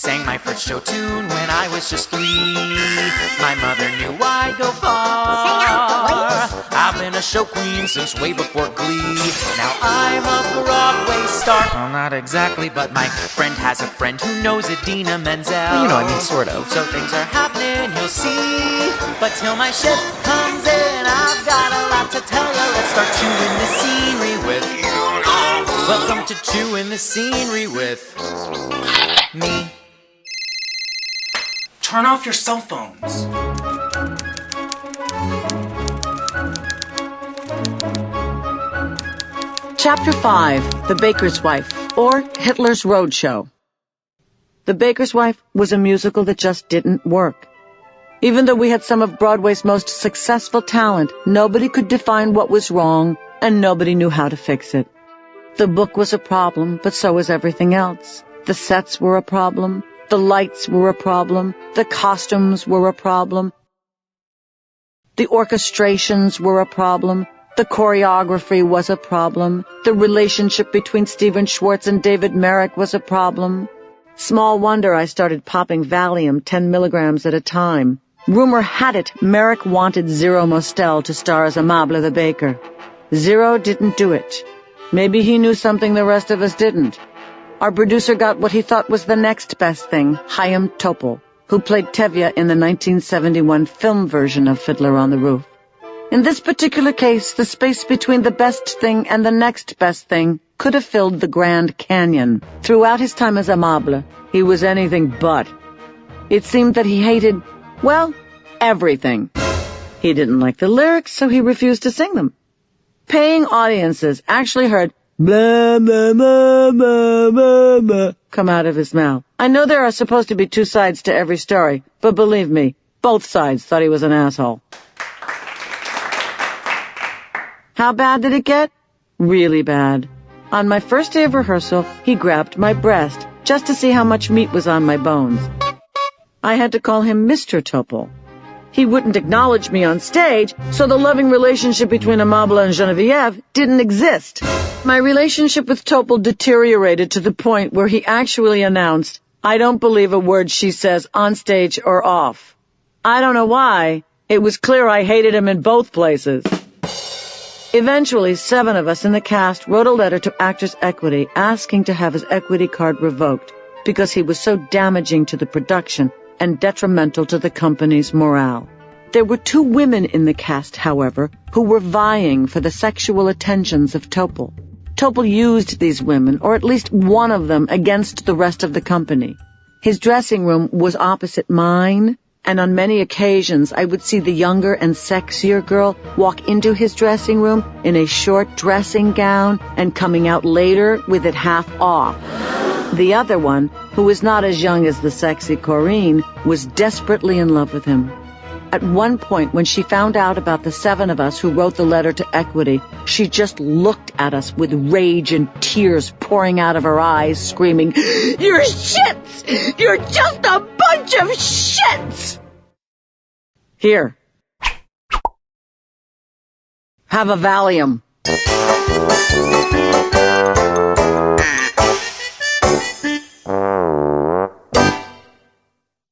Sang my first show tune when I was just 3. My mother knew I'd go far. I've been a show queen since way before Glee. Now I'm a Broadway star. Well, not exactly, but my friend has a friend who knows Idina Menzel. Well, you know, I mean, sort of. So things are happening, you'll see. But till my ship comes in, I've got a lot to tell you. Let's start chewing the scenery with... Welcome to Chewing the Scenery with... me. Turn off your cell phones. Chapter 5, The Baker's Wife, or Hitler's Roadshow. The Baker's Wife was a musical that just didn't work. Even though we had some of Broadway's most successful talent, nobody could define what was wrong, and nobody knew how to fix it. The book was a problem, but so was everything else. The sets were a problem. The lights were a problem. The costumes were a problem. The orchestrations were a problem. The choreography was a problem. The relationship between Stephen Schwartz and David Merrick was a problem. Small wonder I started popping Valium 10 milligrams at a time. Rumor had it Merrick wanted Zero Mostel to star as Amable the Baker. Zero didn't do it. Maybe he knew something the rest of us didn't. Our producer got what he thought was the next best thing, Chaim Topol, who played Tevye in the 1971 film version of Fiddler on the Roof. In this particular case, the space between the best thing and the next best thing could have filled the Grand Canyon. Throughout his time as Amable, he was anything but. It seemed that he hated, well, everything. He didn't like the lyrics, so he refused to sing them. Paying audiences actually heard blah, blah, blah, blah, blah, blah come out of his mouth. I know there are supposed to be 2 sides to every story, but believe me, both sides thought he was an asshole. How bad did it get? Really bad. On my first day of rehearsal, he grabbed my breast just to see how much meat was on my bones. I had to call him Mr. Topol. He wouldn't acknowledge me on stage, so the loving relationship between Amable and Genevieve didn't exist. My relationship with Topol deteriorated to the point where he actually announced, "I don't believe a word she says on stage or off." I don't know why. It was clear I hated him in both places. Eventually, 7 of us in the cast wrote a letter to Actors Equity asking to have his equity card revoked because he was so damaging to the production and detrimental to the company's morale. There were 2 women in the cast, however, who were vying for the sexual attentions of Topol. Topol used these women, or at least one of them, against the rest of the company. His dressing room was opposite mine, and on many occasions I would see the younger and sexier girl walk into his dressing room in a short dressing gown and coming out later with it half off. The other one, who was not as young as the sexy Corinne, was desperately in love with him. At one point, when she found out about the 7 of us who wrote the letter to Equity, she just looked at us with rage and tears pouring out of her eyes, screaming, "You're shits! You're just a bunch of shits!" Here. Have a Valium.